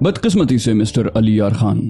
बदकिस्मती से मिस्टर अली यार खान,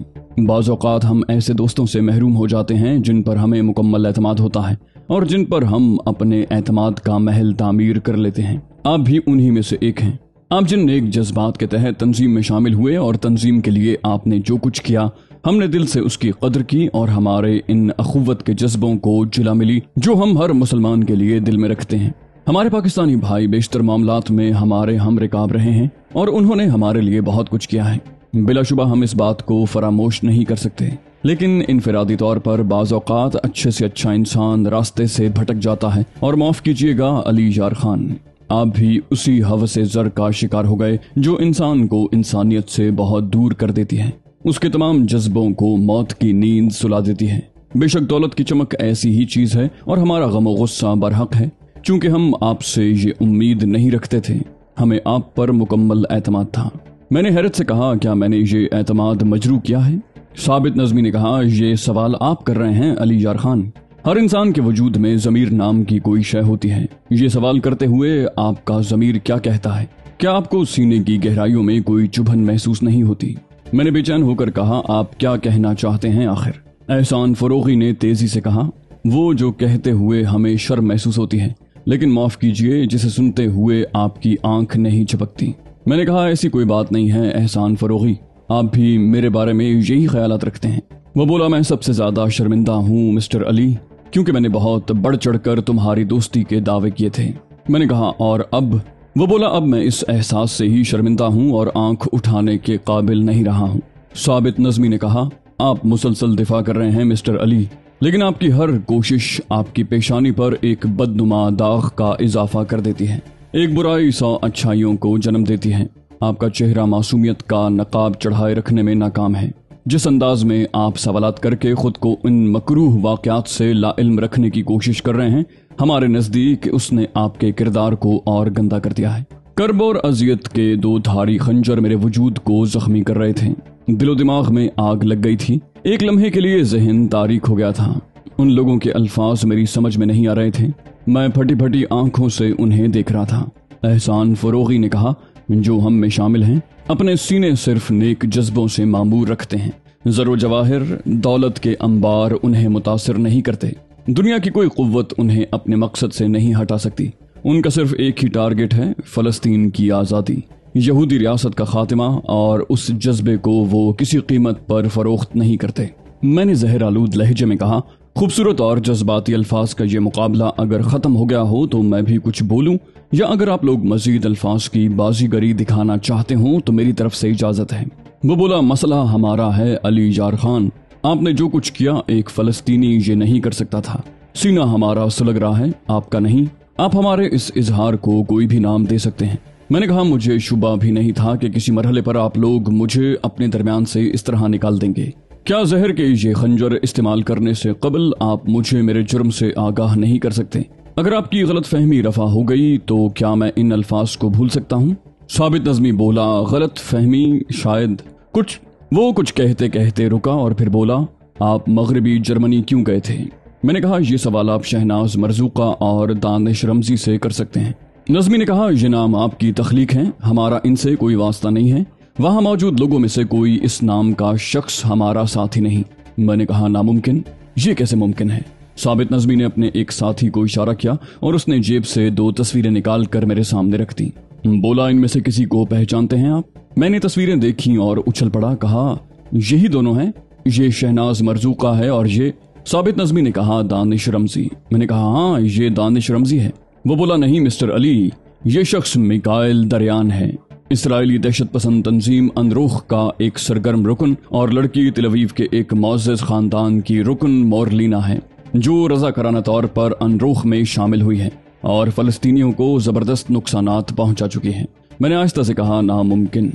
बाज़ औक़ात हम ऐसे दोस्तों से महरूम हो जाते हैं जिन पर हमें मुकम्मल एतमाद होता है और जिन पर हम अपने एतमाद का महल तामीर कर लेते हैं। आप भी उन्हीं में से एक हैं। आप जिन नेक जज्बात के तहत तंजीम में शामिल हुए और तंजीम के लिए आपने जो कुछ किया, हमने दिल से उसकी कदर की और हमारे इन अखुवत के जज्बों को जिला मिली जो हम हर मुसलमान के लिए दिल में रखते हैं। हमारे पाकिस्तानी भाई बेशतर मामलात में हमारे हम रिकाब रहे हैं और उन्होंने हमारे लिए बहुत कुछ किया है। बिलाशुबा हम इस बात को फरामोश नहीं कर सकते, लेकिन इनफरादी तौर पर बाज़ औक़ात अच्छे से अच्छा इंसान रास्ते से भटक जाता है। और माफ़ कीजिएगा अली यार खान, आप भी उसी हवसे ज़र का शिकार हो गए जो इंसान को इंसानियत से बहुत दूर कर देती है, उसके तमाम जज्बों को मौत की नींद सुला देती है। बेशक दौलत की चमक ऐसी ही चीज़ है और हमारा गम व गुस्सा बरहक है, चूंकि हम आपसे ये उम्मीद नहीं रखते थे। हमें आप पर मुकम्मल एतमाद था। मैंने हैरत से कहा, क्या मैंने ये एतमाद मजरू किया है? साबित नज़मी ने कहा, ये सवाल आप कर रहे हैं अली यार खान। हर इंसान के वजूद में ज़मीर नाम की कोई शय होती है। ये सवाल करते हुए आपका ज़मीर क्या कहता है? क्या आपको सीने की गहराइयों में कोई चुभन महसूस नहीं होती? मैंने बेचैन होकर कहा, आप क्या कहना चाहते हैं आखिर? एहसान फरोगी ने तेजी से कहा, वो जो कहते हुए हमें शर्म महसूस होती है, लेकिन माफ कीजिए जिसे सुनते हुए आपकी आंख नहीं झपकती। मैंने कहा, ऐसी कोई बात नहीं है एहसान फरोगी, आप भी मेरे बारे में यही ख्यालात रखते हैं। वो बोला, मैं सबसे ज्यादा शर्मिंदा हूँ मिस्टर अली, क्योंकि मैंने बहुत बढ़ चढ़कर तुम्हारी दोस्ती के दावे किए थे। मैंने कहा, और अब? वो बोला, अब मैं इस एहसास से ही शर्मिंदा हूँ और आंख उठाने के काबिल नहीं रहा हूँ। साबित नज़मी ने कहा, आप मुसलसल दिफा कर रहे हैं मिस्टर अली, लेकिन आपकी हर कोशिश आपकी पेशानी पर एक बदनुमा दाग का इजाफा कर देती है। एक बुराई 100 अच्छाइयों को जन्म देती है। आपका चेहरा मासूमियत का नकाब चढ़ाए रखने में नाकाम है। जिस अंदाज में आप सवालात करके खुद को इन मकरूह वाक़यात से लाइल्म रखने की कोशिश कर रहे हैं, हमारे नज़दीक उसने आपके किरदार को और गंदा कर दिया है। कर्ब और अजियत के 2 धारी खंजर मेरे वजूद को जख्मी कर रहे थे। दिलो दिमाग में आग लग गई थी। एक लम्हे के लिए ज़हन तारीक हो गया था। उन लोगों के अल्फाज मेरी समझ में नहीं आ रहे थे। मैं फटी फटी आंखों से उन्हें देख रहा था। एहसान फरोगी ने कहा, जो हम में शामिल हैं अपने सीने सिर्फ नेक जज्बों से मामूर रखते हैं। ज़रो जवाहिर, दौलत के अंबार उन्हें मुतासिर नहीं करते। दुनिया की कोई कुव्वत उन्हें अपने मकसद से नहीं हटा सकती। उनका सिर्फ एक ही टारगेट है, फ़लस्तीन की आज़ादी, यहूदी रियासत का खात्मा, और उस जज्बे को वो किसी कीमत पर फरोख्त नहीं करते। मैंने जहर आलूद लहजे में कहा, खूबसूरत और जज्बाती अल्फाज का ये मुकाबला अगर ख़त्म हो गया हो तो मैं भी कुछ बोलूं, या अगर आप लोग मजीद अल्फाज की बाजीगरी दिखाना चाहते हो तो मेरी तरफ से इजाज़त है। वो बोला, मसला हमारा है अली यार खान, आपने जो कुछ किया एक फ़लस्तीनी ये नहीं कर सकता था। सीना हमारा सुलग रहा है, आपका नहीं। आप हमारे इस इजहार को कोई भी नाम दे सकते हैं। मैंने कहा, मुझे शुबा भी नहीं था कि किसी मरहले पर आप लोग मुझे अपने दरमियान से इस तरह निकाल देंगे। क्या जहर के ये खंजर इस्तेमाल करने से कबल आप मुझे मेरे जुर्म से आगाह नहीं कर सकते? अगर आपकी गलत फहमी रफा हो गई तो क्या मैं इन अल्फाज को भूल सकता हूँ? साबित नज़मी बोला, गलत फहमी शायद। कुछ कहते कहते रुका और फिर बोला, आप मगरबी जर्मनी क्यों गए थे? मैंने कहा, ये सवाल आप शहनाज मरजूका और दानिश रमजी से कर सकते हैं। नज़मी ने कहा, ये नाम आपकी तख्लीक है, हमारा इनसे कोई वास्ता नहीं है। वहाँ मौजूद लोगों में से कोई इस नाम का शख्स हमारा साथी नहीं। मैंने कहा, नामुमकिन? ये कैसे मुमकिन है? साबित नज़मी ने अपने एक साथी को इशारा किया और उसने जेब से 2 तस्वीरें निकाल कर मेरे सामने रख दी। बोला, इनमें से किसी को पहचानते हैं आप? मैंने तस्वीरें देखी और उछल पड़ा। कहा, यही दोनों हैं, ये शहनाज मरजूका है और ये। साबित नज़मी ने कहा, दानिश रमजी। मैंने कहा, हाँ, ये दानिश रमजी है। वो बोला, नहीं मिस्टर अली, ये शख्स मिकाइल दरियान है, इसराइली दहशत पसंद तंजीम अनरूख का एक सरगर्म रुकन और लड़की तिल अवीव के एक मुअज़्ज़ज़ खानदान की रुकन मोरलीना है, जो रज़ाकाराना तौर पर अनरूख में शामिल हुई है और फ़लस्तीनियों को ज़बरदस्त नुकसानात पहुंचा चुकी है। मैंने आहिस्ता से कहा, नामुमकिन।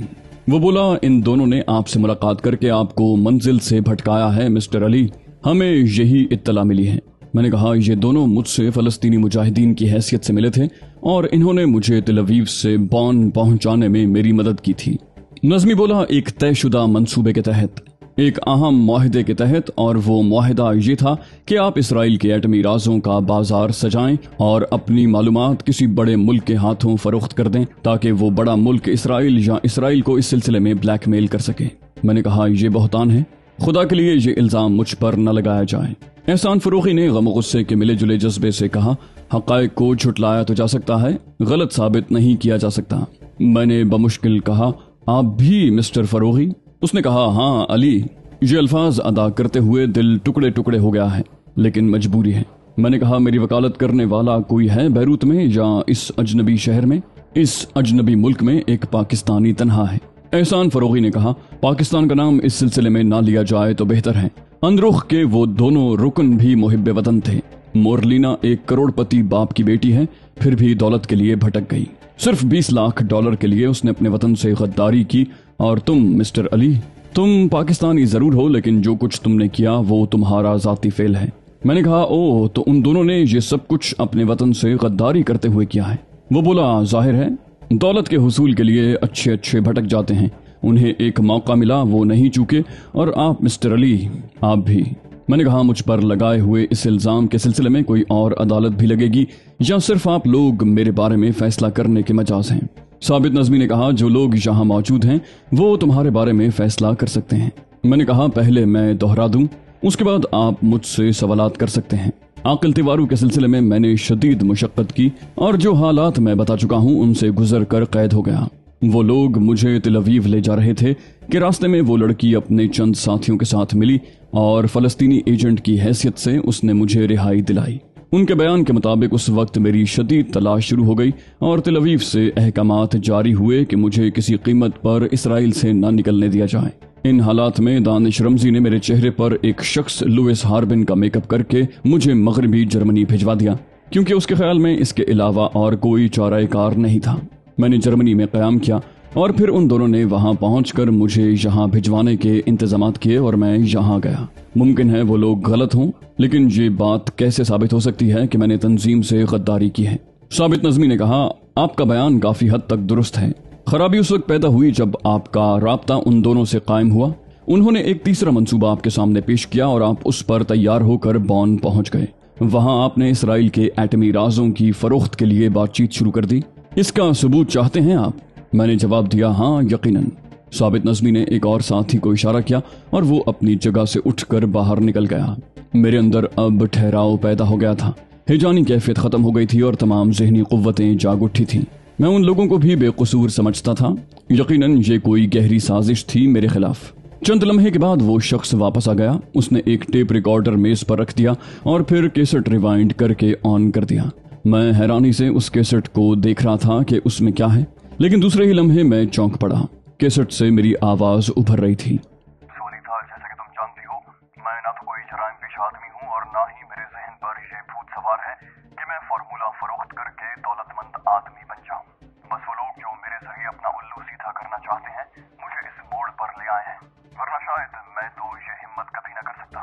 वो बोला, इन दोनों ने आपसे मुलाकात करके आपको मंजिल से भटकाया है मिस्टर अली, हमें यही इत्तला मिली है। मैंने कहा, ये दोनों मुझसे फ़लस्तीनी मुजाहिदीन की हैसियत से मिले थे और इन्होंने मुझे तिल अवीव से बॉन पहुंचाने में मेरी मदद की थी। नज़मी बोला, एक तयशुदा मंसूबे के तहत। एक अहम मुआहदे के तहत, और वो मुआहदा ये था कि आप इसराइल के एटमी राजों का बाजार सजाएं और अपनी मालूमात किसी बड़े मुल्क के हाथों फरोख्त कर दें ताकि वो बड़ा मुल्क इसराइल या इसराइल को इस सिलसिले में ब्लैकमेल कर सके। मैंने कहा, ये बहतान है, खुदा के लिए ये इल्जाम मुझ पर न लगाया जाए। एहसान फरोगी ने गम गुस्से के मिले जुले जज्बे से कहा, हक़ाइक़ को झुटलाया तो जा सकता है, गलत साबित नहीं किया जा सकता। मैंने बमुश्किल कहा, आप भी मिस्टर फरोगी? उसने कहा, हाँ अली। ये अल्फाज अदा करते हुए दिल टुकड़े टुकड़े हो गया है, लेकिन मजबूरी है। मैंने कहा, मेरी वकालत करने वाला कोई है बैरूत में या इस अजनबी शहर में? इस अजनबी मुल्क में एक पाकिस्तानी तन्हा है। एहसान फरोगी ने कहा, पाकिस्तान का नाम इस सिलसिले में ना लिया जाए तो बेहतर है। अंदरुख के वो दोनों रुकन भी मुहिब्बे वतन थे। मोरलीना एक करोड़पति बाप की बेटी है, फिर भी दौलत के लिए भटक गई। सिर्फ 20 लाख डॉलर के लिए उसने अपने वतन से गद्दारी की। और तुम मिस्टर अली, तुम पाकिस्तानी जरूर हो, लेकिन जो कुछ तुमने किया वो तुम्हारा जाती फेल है। मैंने कहा, ओह, तो उन दोनों ने ये सब कुछ अपने वतन से गद्दारी करते हुए किया है। वो बोला, जाहिर है, दौलत के हुसूल के लिए अच्छे अच्छे भटक जाते हैं, उन्हें एक मौका मिला वो नहीं चूके, और आप मिस्टर अली, आप भी। मैंने कहा, मुझ पर लगाए हुए इस इल्जाम के सिलसिले में कोई और अदालत भी लगेगी या सिर्फ आप लोग मेरे बारे में फैसला करने के मजाज हैं? साबित नज़मी ने कहा, जो लोग यहाँ मौजूद हैं वो तुम्हारे बारे में फैसला कर सकते हैं। मैंने कहा, पहले मैं दोहरा दूं, उसके बाद आप मुझसे सवालात कर सकते हैं। आकिल तिवारू के सिलसिले में मैंने शदीद मुशक्कत की और जो हालात मैं बता चुका हूँ उनसे गुजर कर कैद हो गया। वो लोग मुझे तिल अवीव ले जा रहे थे कि रास्ते में वो लड़की अपने चंद साथियों के साथ मिली और फलस्तीनी एजेंट की हैसियत से उसने मुझे रिहाई दिलाई। उनके बयान के मुताबिक उस वक्त मेरी शदीद तलाश शुरू हो गई और तिल अवीव से अहकामात जारी हुए कि मुझे किसी कीमत पर इसराइल से न निकलने दिया जाए। इन हालात में दानिश रमजी ने मेरे चेहरे पर एक शख्स लुइस हार्बिन का मेकअप करके मुझे मगरबी जर्मनी भिजवा दिया, क्योंकि उसके ख्याल में इसके अलावा और कोई चाराए कार नहीं था। मैंने जर्मनी में क़याम किया और फिर उन दोनों ने वहां पहुंचकर मुझे यहाँ भिजवाने के इंतजामात किए और मैं यहाँ गया। मुमकिन है वो लोग गलत हों, लेकिन ये बात कैसे साबित हो सकती है कि मैंने तंजीम से गद्दारी की है? साबित नज़मी ने कहा, आपका बयान काफी हद तक दुरुस्त है। खराबी उस वक्त पैदा हुई जब आपका राब्ता उन दोनों से कायम हुआ। उन्होंने एक तीसरा मंसूबा आपके सामने पेश किया और आप उस पर तैयार होकर बॉन पहुंच गए। वहां आपने इसराइल के एटमी राजों की फरोख्त के लिए बातचीत शुरू कर दी। इसका सबूत चाहते हैं आप? मैंने जवाब दिया, हाँ यकीनन। साबित नज़मी ने एक और साथी को इशारा किया और वो अपनी जगह से उठकर बाहर निकल गया। मेरे अंदर अब ठहराव पैदा हो गया था। हिजानी कैफियत खत्म हो गई थी और तमाम ज़हनी कुव्वतें जाग उठी थीं। मैं उन लोगों को भी बेकसूर समझता था। यकीनन ये कोई गहरी साजिश थी मेरे खिलाफ। चंद लम्हे के बाद वो शख्स वापस आ गया। उसने एक टेप रिकॉर्डर मेज पर रख दिया और फिर कैसेट रिवाइंड करके ऑन कर दिया। मैं हैरानी से उस कैसेट को देख रहा था कि उसमें क्या है, लेकिन दूसरे ही लम्हे में चौंक पड़ा। कैसेट से मेरी आवाज उभर रही थी। जैसा कि तुम जानती हो, मैं ना तो कोई जराइम पेश आदमी हूँ और ना ही मेरे जहन पर ये भूत सवार है कि मैं फार्मूला फरोख्त करके दौलतमंद आदमी बन जाऊँ। बस वो लोग जो मेरे जरिए अपना उल्लू सीधा करना चाहते हैं मुझे इस मोड़ पर ले आए हैं, वरना शायद मैं तो ये हिम्मत कभी न कर सकता।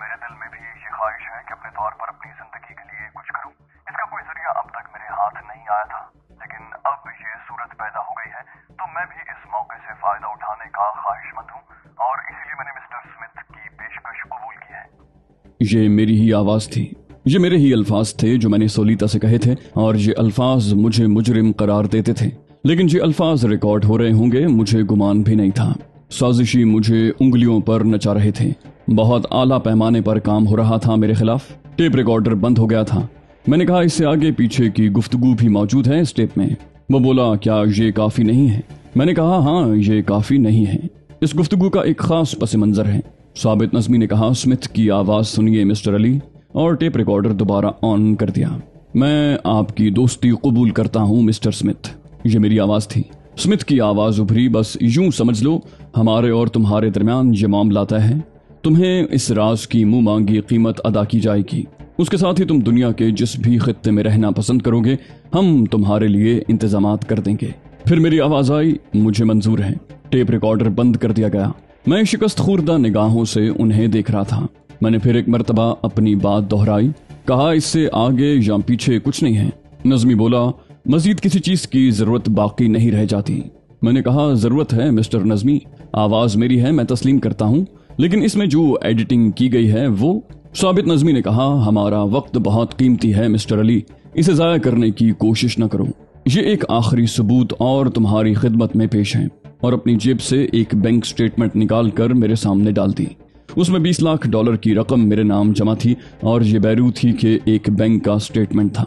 मेरे दिल में भी ये ख्वाहिश है कि अपने तौर पर अपनी जिंदगी के लिए कुछ करूँ। इसका कोई जरिया अब तक मेरे हाथ नहीं आया था, लेकिन अब ये सूरत पैदा हो गई है तो मैं भी इस मौके से फायदा उठाने का ख्वाहिशमंद हूँ और इसीलिए मैंने मिस्टर स्मिथ की पेशकश कबूल की है। ये मेरी ही आवाज थी। ये मेरे ही अल्फाज थे जो मैंने सोलीता से कहे थे और ये अल्फाज मुझे मुजरिम करार देते थे। लेकिन ये अल्फाज रिकॉर्ड हो रहे होंगे मुझे गुमान भी नहीं था। साजिशी मुझे उंगलियों पर नचा रहे थे। बहुत आला पैमाने पर काम हो रहा था मेरे खिलाफ। टेप रिकॉर्डर बंद हो गया था। मैंने कहा, इससे आगे पीछे की गुफ्तगू भी मौजूद है इस टेप में। वो बोला, क्या ये काफी नहीं है? मैंने कहा, हाँ ये काफी नहीं है। इस गुफ्तगू का एक खास पस मंजर है। साबित नज़मी ने कहा, स्मिथ की आवाज सुनिए मिस्टर अली, और टेप रिकॉर्डर दोबारा ऑन कर दिया। मैं आपकी दोस्ती कबूल करता हूँ मिस्टर स्मिथ। ये मेरी आवाज थी। स्मिथ की आवाज उभरी, बस यूं समझ लो हमारे और तुम्हारे दरमियान ये मामला तय है। तुम्हें इस राज की मुंह मांगी कीमत अदा की जाएगी। उसके साथ ही तुम दुनिया के जिस भी खित्ते में रहना पसंद करोगे हम तुम्हारे लिए इंतजामात कर देंगे। फिर मेरी आवाज आई, मुझे मंजूर है। टेप रिकॉर्डर बंद कर दिया गया। मैं शिकस्त खुर्दा निगाहों से उन्हें देख रहा था। मैंने फिर एक मर्तबा अपनी बात दोहराई। कहा, इससे आगे या पीछे कुछ नहीं है। नज़मी बोला, मजीद किसी चीज की जरूरत बाकी नहीं रह जाती। मैंने कहा, जरूरत है मिस्टर नज़मी। आवाज मेरी है, मैं तस्लीम करता हूँ, लेकिन इसमें जो एडिटिंग की गई है वो। साबित नज़मी ने कहा, हमारा वक्त बहुत कीमती है मिस्टर अली, इसे ज़ाया करने की कोशिश न करो। ये एक आखिरी सबूत और तुम्हारी खिदमत में पेश है। और अपनी जेब से एक बैंक स्टेटमेंट निकाल कर मेरे सामने डाल दी। उसमें $20 लाख की रकम मेरे नाम जमा थी और ये बैरूथी के एक बैंक का स्टेटमेंट था।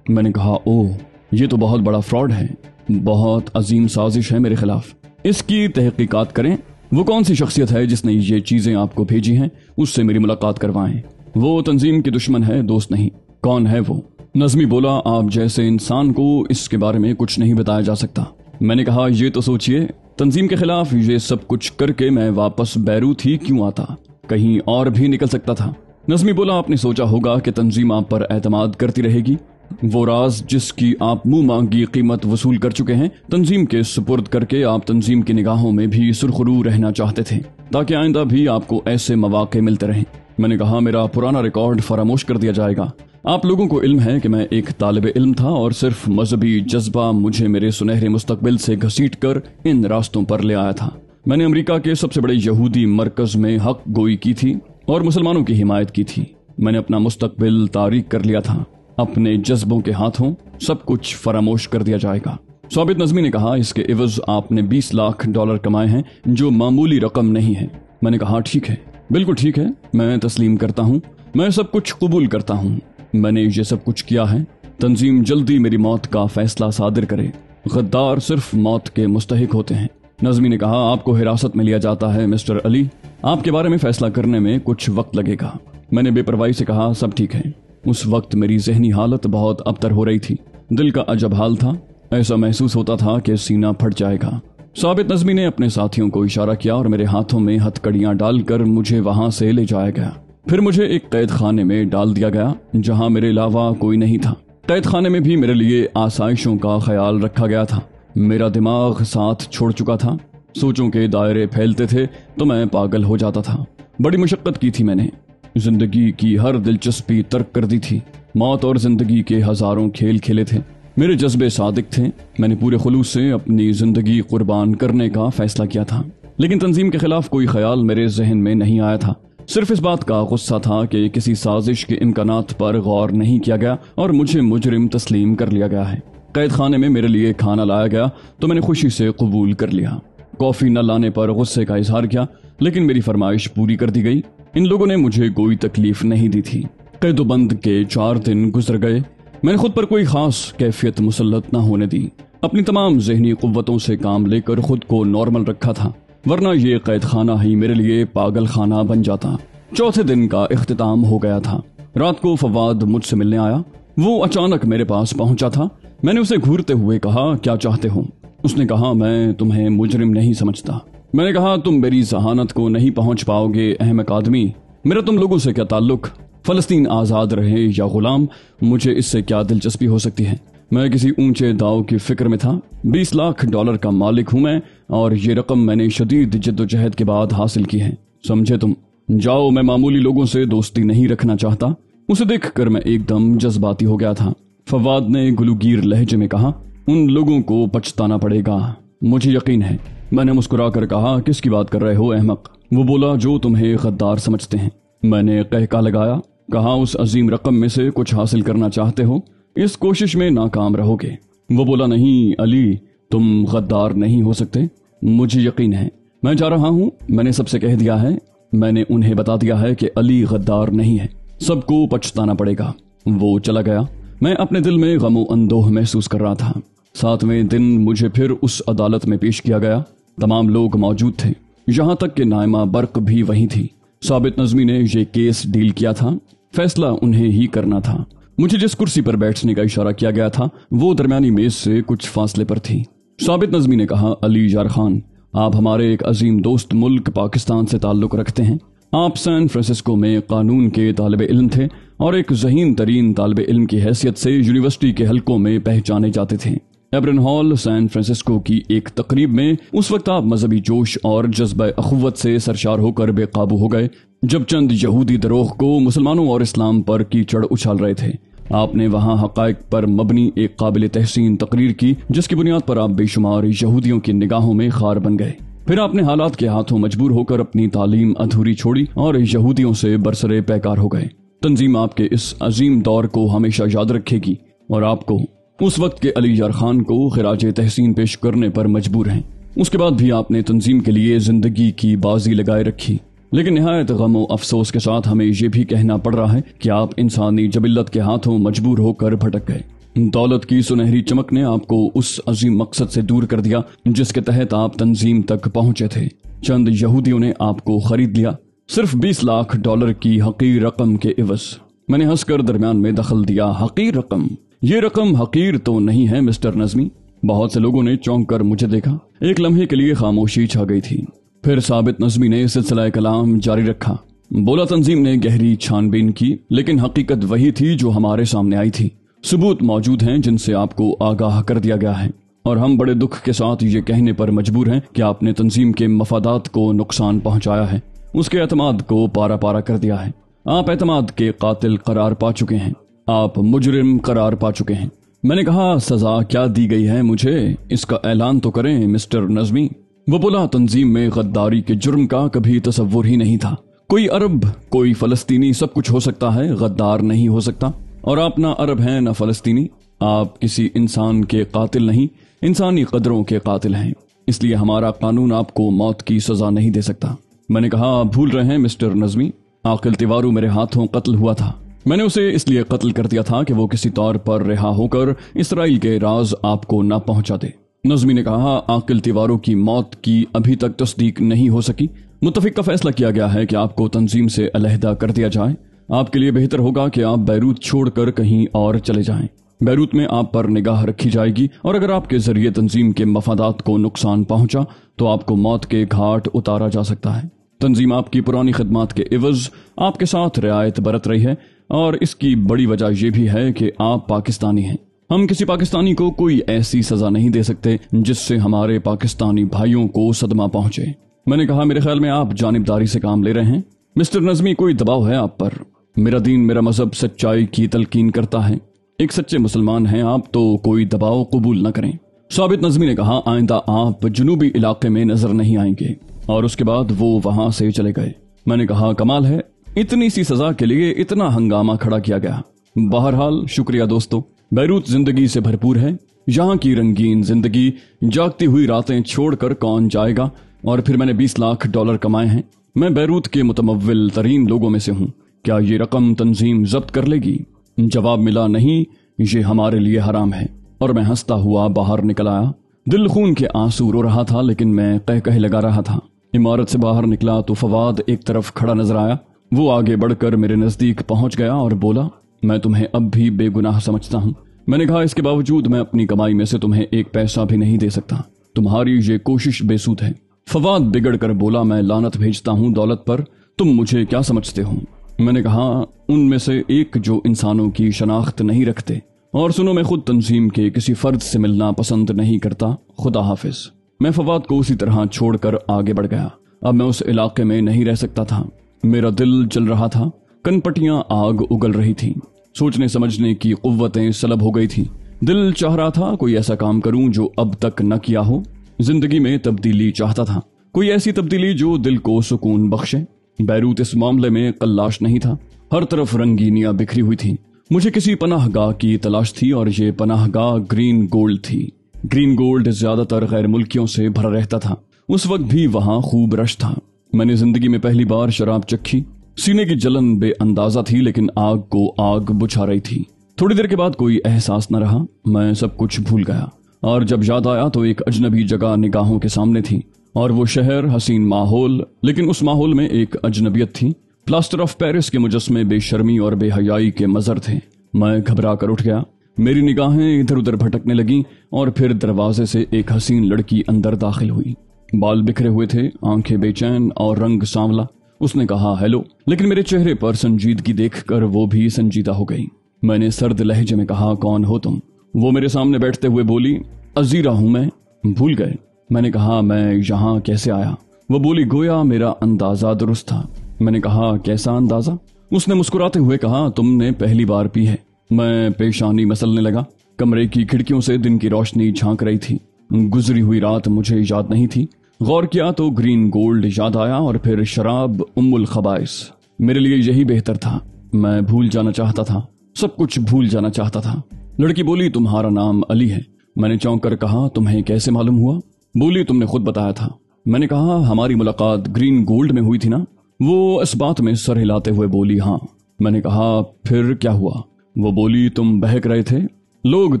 मैंने कहा, ओह, ये तो बहुत बड़ा फ्रॉड है, बहुत अजीम साजिश है मेरे खिलाफ। इसकी तहकीकात करें। वो कौन सी शख्सियत है जिसने ये चीजें आपको भेजी हैं, उससे मेरी मुलाकात करवाएं। वो तंजीम के दुश्मन है, दोस्त नहीं। कौन है वो? नज़मी बोला, आप जैसे इंसान को इसके बारे में कुछ नहीं बताया जा सकता। मैंने कहा, ये तो सोचिए, तंजीम के खिलाफ ये सब कुछ करके मैं वापस बैरूत ही क्यों आता, कहीं और भी निकल सकता था। नज़मी बोला, आपने सोचा होगा कि तंजीम आप पर एतमाद करती रहेगी। वो राज जिसकी आप मुंह मांगी कीमत वसूल कर चुके हैं, तंजीम के सुपुर्द करके आप तंजीम की निगाहों में भी सुरखरू रहना चाहते थे, ताकि आइंदा भी आपको ऐसे मौके मिलते रहें। मैंने कहा, मेरा पुराना रिकॉर्ड फरामोश कर दिया जाएगा। आप लोगों को इल्म है कि मैं एक तालिब इल्म था और सिर्फ मजहबी जज्बा मुझे मेरे सुनहरे मुस्तकबिल से घसीट कर इन रास्तों पर ले आया था। मैंने अमेरिका के सबसे बड़े यहूदी मरकज में हक गोई की थी और मुसलमानों की हिमायत की थी। मैंने अपना मुस्तकबिल तारीक कर लिया था। अपने जज्बों के हाथों सब कुछ फरामोश कर दिया जाएगा। साबित नज़मी ने कहा, इसके एवज आपने $20 लाख कमाए हैं, जो मामूली रकम नहीं है। मैंने कहा, ठीक है, बिल्कुल ठीक है, मैं तस्लीम करता हूँ, मैं सब कुछ कबूल करता हूँ। मैंने ये सब कुछ किया है। तंजीम जल्दी मेरी मौत का फैसला सादिर करे। गद्दार सिर्फ मौत के मुस्तहिक होते हैं। नज़मी ने कहा, आपको हिरासत में लिया जाता है मिस्टर अली, आपके बारे में फैसला करने में कुछ वक्त लगेगा। मैंने बेपरवाही से कहा, सब ठीक है। उस वक्त मेरी जहनी हालत बहुत अबतर हो रही थी। दिल का अजब हाल था, ऐसा महसूस होता था कि सीना फट जाएगा। साबित नज़मी ने अपने साथियों को इशारा किया और मेरे हाथों में हथकड़ियां डालकर मुझे वहां से ले जाया गया। फिर मुझे एक कैद खाने में डाल दिया गया जहां मेरे अलावा कोई नहीं था। कैद खाने में भी मेरे लिए आसाइशों का ख्याल रखा गया था। मेरा दिमाग साथ छोड़ चुका था। सोचों के दायरे फैलते थे तो मैं पागल हो जाता था। बड़ी मुशक्कत की थी मैंने। जिंदगी की हर दिलचस्पी तर्क कर दी थी। मौत और जिंदगी के हजारों खेल खेले थे। मेरे जज्बे सादिक थे। मैंने पूरे खुलूस से अपनी जिंदगी कुर्बान करने का फैसला किया था। लेकिन तंजीम के खिलाफ कोई ख्याल मेरे जहन में नहीं आया था। सिर्फ इस बात का गुस्सा था कि किसी साजिश के इम्कानात पर गौर नहीं किया गया और मुझे मुजरिम तस्लीम कर लिया गया है। कैद खाने में मेरे लिए खाना लाया गया तो मैंने खुशी से कबूल कर लिया। कॉफी न लाने पर गुस्से का इजहार किया, लेकिन मेरी फरमाइश पूरी कर दी गई। इन लोगों ने मुझे कोई तकलीफ नहीं दी थी। कैदोबंद के 4 दिन गुजर गए। मैंने खुद पर कोई खास कैफियत मुसल्लत न होने दी। अपनी तमाम जहनी कुव्वतों से काम लेकर खुद को नॉर्मल रखा था, वरना ये कैद खाना ही मेरे लिए पागल खाना बन जाता। चौथे दिन का इख्तिताम हो गया था। रात को फवाद मुझसे मिलने आया। वो अचानक मेरे पास पहुंचा था। मैंने उसे घूरते हुए कहा, क्या चाहते हो? उसने कहा, मैं तुम्हें मुजरिम नहीं समझता। मैंने कहा, तुम मेरी जहानत को नहीं पहुंच पाओगे अहमक आदमी। मेरा तुम लोगों से क्या ताल्लुक? फलस्तीन आजाद रहे या गुलाम, मुझे इससे क्या दिलचस्पी हो सकती है? मैं किसी ऊंचे दाव की फिक्र में था। $20 लाख का मालिक हूं मैं, और ये रकम मैंने शदीद जिद्दोजहद के बाद हासिल की है। समझे तुम? जाओ, मैं मामूली लोगों से दोस्ती नहीं रखना चाहता। उसे देखकर मैं एकदम जज्बाती हो गया था। फवाद ने गुलूगीर लहजे में कहा, उन लोगों को पछताना पड़ेगा, मुझे यकीन है। मैंने मुस्कुराकर कहा, किसकी बात कर रहे हो अहमक? वो बोला, जो तुम्हें गद्दार समझते हैं। मैंने कहका लगाया, कहा, उस अजीम रकम में से कुछ हासिल करना चाहते हो, इस कोशिश में नाकाम रहोगे। वो बोला, नहीं अली, तुम गद्दार नहीं हो सकते, मुझे यकीन है। मैं जा रहा हूँ, मैंने सबसे कह दिया है। मैंने उन्हें बता दिया है कि अली गद्दार नहीं है, सबको पछताना पड़ेगा। वो चला गया। मैं अपने दिल में गमो अंदोह महसूस कर रहा था। 7वें दिन मुझे फिर उस अदालत में पेश किया गया। तमाम लोग मौजूद थे, यहाँ तक कि नाइमा बर्क भी वहीं थी। साबित नज़मी ने ये केस डील किया था, फैसला उन्हें ही करना था। मुझे जिस कुर्सी पर बैठने का इशारा किया गया था वो दरमियानी मेज से कुछ फासले पर थी। साबित नज़मी ने कहा, अली यार खान, आप हमारे एक अजीम दोस्त मुल्क पाकिस्तान से ताल्लुक रखते हैं। आप सैन फ्रांसिस्को में कानून के तालिब इल्म थे और एक ज़हीन तरीन तालिब इल्म की हैसियत से यूनिवर्सिटी के हलकों में पहचाने जाते थे। एब्रन हॉल, सैन फ्रांसिस्को की एक तकरीब में उस वक्त आप मजहबी जोश और जज्बा अखुवत से सरशार होकर बेकाबू हो गए जब चंद यहूदी दरोग को मुसलमानों और इस्लाम पर कीचड़ उछाल रहे थे। आपने वहां हकायक पर मबनी एक काबिल तहसीन तकरीर की जिसकी बुनियाद पर आप बेशुमार यहूदियों की निगाहों में खार बन गए। फिर आपने हालात के हाथों मजबूर होकर अपनी तालीम अधूरी छोड़ी और यहूदियों से बरसरे पैकार हो गए। तंजीम आपके इस अजीम दौर को हमेशा याद रखेगी और आपको उस वक्त के अली यार खान को खिराज तहसीन पेश करने पर मजबूर हैं। उसके बाद भी आपने तंजीम के लिए जिंदगी की बाजी लगाए रखी, लेकिन निहायत गम और अफसोस के साथ हमें ये भी कहना पड़ रहा है कि आप इंसानी जबिल्लत के हाथों मजबूर होकर भटक गए। दौलत की सुनहरी चमक ने आपको उस अजीम मकसद से दूर कर दिया जिसके तहत आप तंजीम तक पहुंचे थे। चंद यहूदियों ने आपको खरीद लिया, सिर्फ $20 लाख की हकीर रकम के इवज। मैंने हंसकर दरमियान में दखल दिया, हकीर रकम? ये रकम हकीर तो नहीं है मिस्टर नजमी। बहुत से लोगों ने चौंक कर मुझे देखा। एक लम्हे के लिए खामोशी छा गई थी। फिर साबित नजमी ने सिलसिला कलाम जारी रखा। बोला, तंजीम ने गहरी छानबीन की, लेकिन हकीकत वही थी जो हमारे सामने आई थी। सबूत मौजूद हैं जिनसे आपको आगाह कर दिया गया है, और हम बड़े दुख के साथ ये कहने पर मजबूर हैं कि आपने तंजीम के मफादात को नुकसान पहुंचाया है, उसके एतमाद को पारा पारा कर दिया है। आप एतमाद के कातिल करार पा चुके हैं, आप मुजरिम करार पा चुके हैं। मैंने कहा, सजा क्या दी गई है मुझे, इसका ऐलान तो करें मिस्टर नजमी। वो बोला, तंजीम में गद्दारी के जुर्म का कभी तसव्वुर ही नहीं था। कोई अरब, कोई फलस्तीनी, सब कुछ हो सकता है, गद्दार नहीं हो सकता। और आप ना अरब हैं ना फलस्तीनी, आप किसी इंसान के कातिल नहीं, इंसानी कदरों के कातिल हैं। इसलिए हमारा कानून आपको मौत की सजा नहीं दे सकता। मैंने कहा, आप भूल रहे हैं मिस्टर नजमी, आकिल तिवारू मेरे हाथों कत्ल हुआ था। मैंने उसे इसलिए कत्ल कर दिया था कि वो किसी तौर पर रिहा होकर इसराइल के राज आपको न पहुंचा दे। नजमी ने कहा, आकिल तिवारू की मौत की अभी तक तस्दीक नहीं हो सकी। मुत्तफिक का फैसला किया गया है कि आपको तंजीम से अलहदा कर दिया जाए। आपके लिए बेहतर होगा कि आप बैरूत छोड़कर कहीं और चले जाएं। बैरूत में आप पर निगाह रखी जाएगी, और अगर आपके जरिए तंजीम के मफादात को नुकसान पहुंचा तो आपको मौत के घाट उतारा जा सकता है। तंजीम आपकी पुरानी खिदमात के इवज आपके साथ रियायत बरत रही है, और इसकी बड़ी वजह यह भी है कि आप पाकिस्तानी हैं। हम किसी पाकिस्तानी को कोई ऐसी सजा नहीं दे सकते जिससे हमारे पाकिस्तानी भाइयों को सदमा पहुंचे। मैंने कहा, मेरे ख्याल में आप जानिबदारी से काम ले रहे हैं मिस्टर नजमी, कोई दबाव है आप पर? मेरा दीन, मेरा मजहब सच्चाई की तलकीन करता है। एक सच्चे मुसलमान हैं आप, तो कोई दबाव कबूल न करें। साबित नजमी ने कहा, आइंदा आप जनूबी इलाके में नजर नहीं आएंगे। और उसके बाद वो वहां से चले गए। मैंने कहा, कमाल है, इतनी सी सजा के लिए इतना हंगामा खड़ा किया गया। बहरहाल शुक्रिया दोस्तों, बैरूत जिंदगी से भरपूर है। यहाँ की रंगीन जिंदगी, जागती हुई रातें छोड़कर कौन जाएगा। और फिर मैंने $20 लाख कमाए हैं। मैं बैरूत के मुतमव्विल तरीन लोगों में से हूँ। क्या ये रकम तंजीम जब्त कर लेगी? जवाब मिला, नहीं, ये हमारे लिए हराम है। और मैं हंसता हुआ बाहर निकल आया। दिल खून के आंसू रो रहा था, लेकिन मैं कह लगा रहा था। इमारत से बाहर निकला तो फवाद एक तरफ खड़ा नजर आया। वो आगे बढ़कर मेरे नजदीक पहुंच गया और बोला, मैं तुम्हें अब भी बेगुनाह समझता हूँ। मैंने कहा, इसके बावजूद मैं अपनी कमाई में से तुम्हें एक पैसा भी नहीं दे सकता। तुम्हारी ये कोशिश बेसूद है। फवाद बिगड़ कर बोला, मैं लानत भेजता हूँ दौलत पर, तुम मुझे क्या समझते हो? मैंने कहा, उनमें से एक जो इंसानों की शनाख्त नहीं रखते। और सुनो, मैं खुद तंजीम के किसी फर्द से मिलना पसंद नहीं करता। खुदा हाफिज। मैं फवाद को उसी तरह छोड़कर आगे बढ़ गया। अब मैं उस इलाके में नहीं रह सकता था। मेरा दिल जल रहा था, कनपटियां आग उगल रही थीं। सोचने समझने की कुव्वतें सलब हो गई थी। दिल चाह रहा था कोई ऐसा काम करूं जो अब तक न किया हो। जिंदगी में तब्दीली चाहता था, कोई ऐसी तब्दीली जो दिल को सुकून बख्शे। बैरूत इस मामले में कल्लाश नहीं था। हर तरफ रंगीनियां बिखरी हुई थी। मुझे किसी पनाहगाह की तलाश थी, और ये पनाहगाह ग्रीन गोल्ड थी। ग्रीन गोल्ड ज्यादातर गैर मुल्कियों से भरा रहता था। उस वक्त भी वहां खूब रश था। मैंने जिंदगी में पहली बार शराब चखी। सीने की जलन बेअंदाजा थी, लेकिन आग को आग बुझा रही थी। थोड़ी देर के बाद कोई एहसास न रहा। मैं सब कुछ भूल गया, और जब याद आया तो एक अजनबी जगह निगाहों के सामने थी। और वो शहर, हसीन माहौल, लेकिन उस माहौल में एक अजनबियत थी। प्लास्टर ऑफ पेरिस के मुजस्मे बेशर्मी और बेहयाई के मजर थे। मैं घबरा कर उठ गया। मेरी निगाहें इधर उधर भटकने लगी, और फिर दरवाजे से एक हसीन लड़की अंदर दाखिल हुई। बाल बिखरे हुए थे, आंखें बेचैन और रंग सांवला। उसने कहा, हेलो, लेकिन मेरे चेहरे पर संजीदगी देखकर वो भी संजीदा हो गई। मैंने सर्द लहजे में कहा, कौन हो तुम? वो मेरे सामने बैठते हुए बोली, अजीरा हूं मैं। भूल गए? मैंने कहा, मैं यहाँ कैसे आया? वो बोली, गोया मेरा अंदाजा दुरुस्त था। मैंने कहा, कैसा अंदाजा? उसने मुस्कुराते हुए कहा, तुमने पहली बार पी है। मैं पेशानी मसलने लगा। कमरे की खिड़कियों से दिन की रोशनी झांक रही थी। गुजरी हुई रात मुझे याद नहीं थी। गौर किया तो ग्रीन गोल्ड याद आया और फिर शराब उम्मुल खबाइस। मेरे लिए यही बेहतर था। मैं भूल जाना चाहता था, सब कुछ भूल जाना चाहता था। लड़की बोली, तुम्हारा नाम अली है। मैंने चौंक कर कहा, तुम्हें कैसे मालूम हुआ? बोली, तुमने खुद बताया था। मैंने कहा, हमारी मुलाकात ग्रीन गोल्ड में हुई थी ना? वो इस बात में सर हिलाते हुए बोली, हाँ। मैंने कहा, फिर क्या हुआ? वो बोली, तुम बहक रहे थे, लोग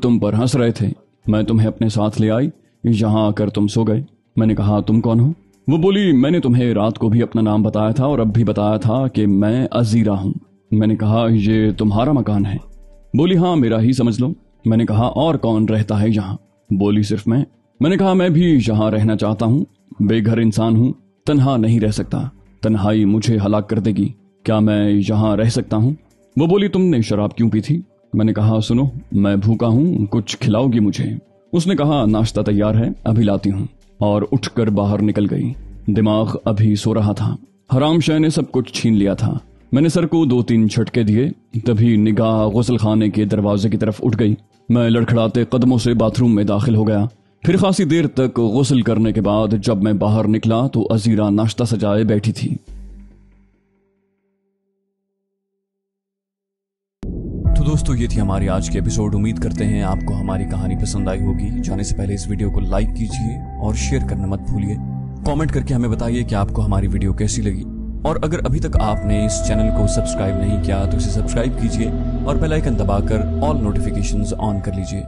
तुम पर हंस रहे थे, मैं तुम्हें अपने साथ ले आई, यहाँ आकर तुम सो गए। मैंने कहा, तुम कौन हो? वो बोली, मैंने तुम्हें रात को भी अपना नाम बताया था और अब भी बताया था कि मैं अजीरा हूँ। मैंने कहा, ये तुम्हारा मकान है? बोली, हाँ, मेरा ही समझ लो। मैंने कहा, और कौन रहता है यहाँ? बोली, सिर्फ मैं। मैंने कहा, मैं भी यहाँ रहना चाहता हूँ, बेघर इंसान हूँ, तन्हा नहीं रह सकता, तन्हाई मुझे हलाक कर देगी, क्या मैं यहाँ रह सकता हूँ? वो बोली, तुमने शराब क्यों पी थी? मैंने कहा, सुनो, मैं भूखा हूँ, कुछ खिलाओगी मुझे? उसने कहा, नाश्ता तैयार है, अभी लाती हूँ, और उठकर बाहर निकल गई। दिमाग अभी सो रहा था, हराम शाह ने सब कुछ छीन लिया था। मैंने सर को 2-3 झटके दिए, तभी निगाह गुस्ल खाने के दरवाजे की तरफ उठ गई। मैं लड़खड़ाते कदमों से बाथरूम में दाखिल हो गया। फिर खासी देर तक गुस्ल करने के बाद जब मैं बाहर निकला तो अजीरा नाश्ता सजाए बैठी थी। तो दोस्तों, ये थी हमारी आज की एपिसोड। उम्मीद करते हैं आपको हमारी कहानी पसंद आई होगी। जाने से पहले इस वीडियो को लाइक कीजिए और शेयर करना मत भूलिए। कमेंट करके हमें बताइए कि आपको हमारी वीडियो कैसी लगी, और अगर अभी तक आपने इस चैनल को सब्सक्राइब नहीं किया तो इसे सब्सक्राइब कीजिए और बेल आइकन दबाकर ऑल नोटिफिकेशंस ऑन कर लीजिए।